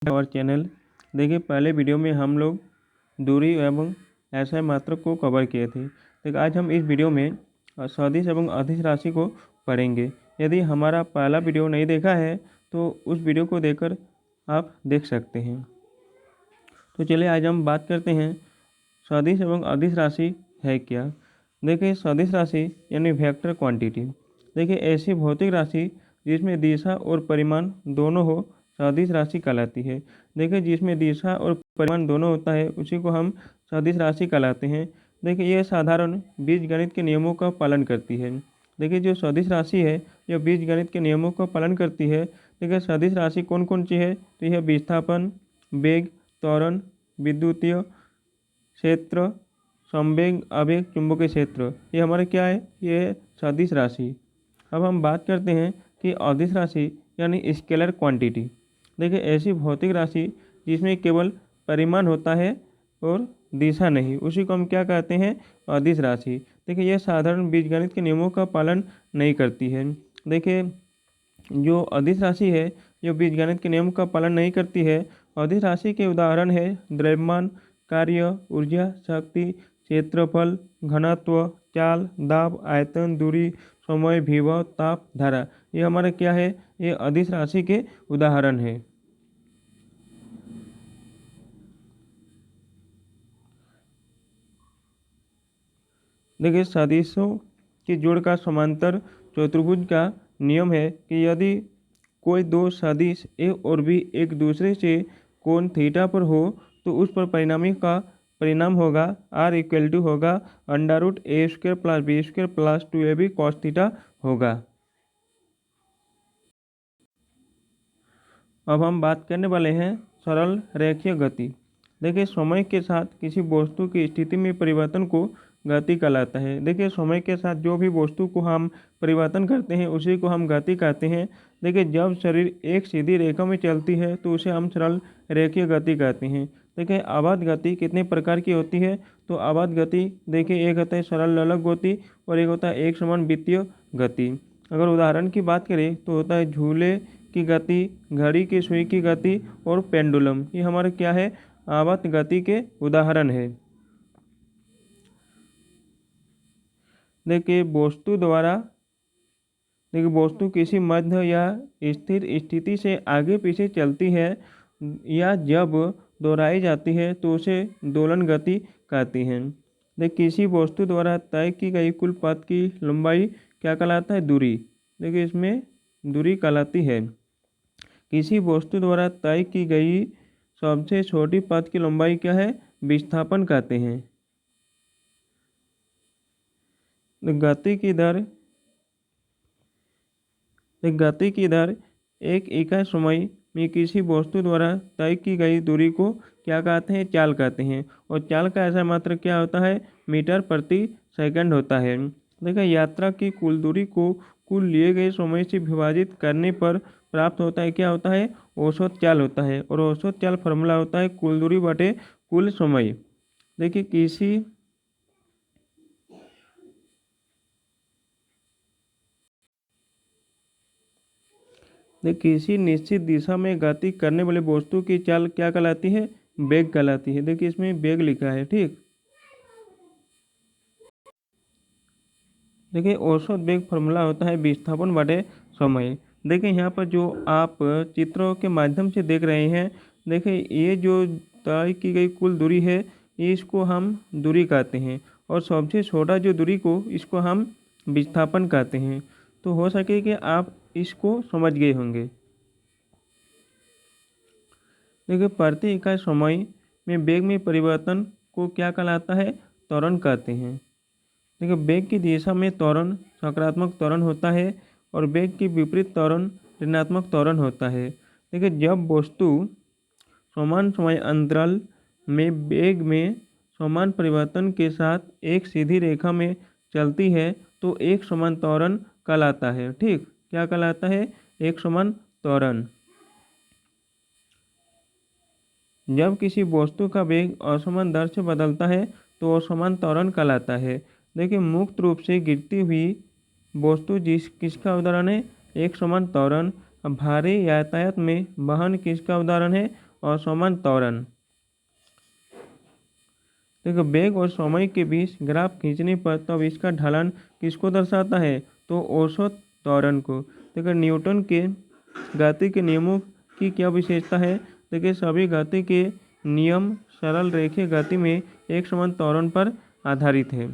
और चैनल। देखिए पहले वीडियो में हम लोग दूरी एवं एसआई मात्रक को कवर किए थे। तो आज हम इस वीडियो में सदिश एवं अदिश राशि को पढ़ेंगे। यदि हमारा पहला वीडियो नहीं देखा है तो उस वीडियो को देखकर आप देख सकते हैं। तो चलिए आज हम बात करते हैं सदिश एवं अदिश राशि है क्या। देखिए सदिश राशि यानी वेक्टर क्वांटिटी। देखिए ऐसी भौतिक राशि जिसमें दिशा और परिमाण दोनों हो सदिश राशि कहलाती है। देखिए जिसमें दिशा और परिमाण दोनों होता है उसी को हम सदिश राशि कहलाते हैं। देखिए ये साधारण बीजगणित के नियमों का पालन करती है। देखिए जो सदिश राशि है यह बीजगणित के नियमों का पालन करती है। देखिए सदिश राशि कौन कौन सी है, तो यह विस्थापन, वेग, त्वरण, विद्युतीय क्षेत्र, संवेग, आवेग, चुंबकीय क्षेत्र, ये हमारे क्या है, ये है सदिश राशि। अब हम बात करते हैं कि अदिश राशि यानी स्केलर क्वांटिटी। देखिए ऐसी भौतिक राशि जिसमें केवल परिमाण होता है और दिशा नहीं, उसी को हम क्या कहते हैं, अदिश राशि। देखिए यह साधारण बीजगणित के नियमों का पालन नहीं करती है। देखिए जो अदिश राशि है जो बीजगणित के नियम का पालन नहीं करती है। अदिश राशि के उदाहरण है द्रव्यमान, कार्य, ऊर्जा, शक्ति, क्षेत्रफल, घनत्व, चाल, दाब, आयतन, दूरी, समय, विभव, ताप, धारा। ये हमारा क्या है, ये अदिश राशि के उदाहरण है। देखिए सदिशों की जोड़ का समांतर चतुर्भुज का नियम है कि यदि कोई दो सदिश ए और बी एक दूसरे से कोण थीटा पर हो तो उस पर परिणामी का परिणाम होगा आर इक्वल टू होगा under root A square plus B square plus 2ab cos theta होगा। अब हम बात करने वाले हैं सरल रेखीय गति। देखिए समय के साथ किसी वस्तु की स्थिति में परिवर्तन को गति कहलाता है। देखिए समय के साथ जो भी वस्तु को हम परिवर्तन करते हैं उसी को हम गति कहते हैं। देखिए जब शरीर एक सीधी रेखा में चलती है तो उसे हम सरल रेखीय गति कहते हैं। देखिए आवर्त गति कितने प्रकार की होती है, तो आवर्त गति देखिए एक होता है सरल ललक गति और एक होता है एक समान वृत्तीय गति। अगर उदाहरण की बात करें तो होता है झूले की गति, घड़ी की सुई की गति और पेंडुलम। ये हमारे क्या है, आवर्त गति के उदाहरण है। देखिए वस्तु किसी मध्य या स्थिर स्थिति से आगे पीछे चलती है या जब दोहराई जाती है तो उसे दोलन गति कहती हैं। देखिए किसी वस्तु द्वारा तय की गई कुल पथ की लंबाई क्या कहलाता है, दूरी। देखिए इसमें दूरी कहलाती है। किसी वस्तु द्वारा तय की गई सबसे छोटी पथ की लंबाई क्या है, विस्थापन कहते हैं। गति की दर एक इकाई समय में किसी वस्तु द्वारा तय की गई दूरी को क्या कहते हैं, चाल कहते हैं। और चाल का ऐसा मात्रक क्या होता है, मीटर प्रति सेकंड होता है। देखिए यात्रा की कुल दूरी को कुल लिए गए समय से विभाजित करने पर प्राप्त होता है, क्या होता है, औसत चाल होता है। और औसत चाल फॉर्मूला होता है कुल दूरी बटे कुल समय। देखिए किसी निश्चित दिशा में गति करने वाले वस्तु की चाल क्या कहलाती है, वेग कहलाती है। देखिए इसमें वेग लिखा है, ठीक। देखिए औसत वेग फॉर्मूला होता है विस्थापन बटे समय। देखिए यहाँ पर जो आप चित्रों के माध्यम से देख रहे हैं, देखिए ये जो तय की गई कुल दूरी है इसको हम दूरी कहते हैं और सबसे छोटा जो दूरी को इसको हम विस्थापन कहते हैं। तो हो सके कि आप इसको समझ गए होंगे। देखिए प्रति इकाई समय में वेग में परिवर्तन को क्या कहलाता है, त्वरण कहते हैं। देखिए वेग की दिशा में त्वरण सकारात्मक त्वरण होता है और वेग की विपरीत त्वरण ऋणात्मक त्वरण होता है। देखिए जब वस्तु समान समय अंतराल में वेग में समान परिवर्तन के साथ एक सीधी रेखा में चलती है तो एक समान त्वरण कहलाता है, ठीक। क्या कहलाता है, एक समान त्वरण। जब किसी वस्तु का वेग असमान दर से बदलता है तो असमान त्वरण कहलाता है। देखिए मुक्त रूप से गिरती हुई वस्तु किसका उदाहरण है, एक समान त्वरण। भारी यातायात में वाहन किसका उदाहरण है, असमान त्वरण। देखो वेग और समय के बीच ग्राफ खींचने पर तब इसका ढलान किसको दर्शाता है, तो औसत त्वरण को। देखो न्यूटन के गति के नियमों की क्या विशेषता है, देखिए सभी गति के नियम सरल रेखीय गति में एक समान त्वरण पर आधारित है।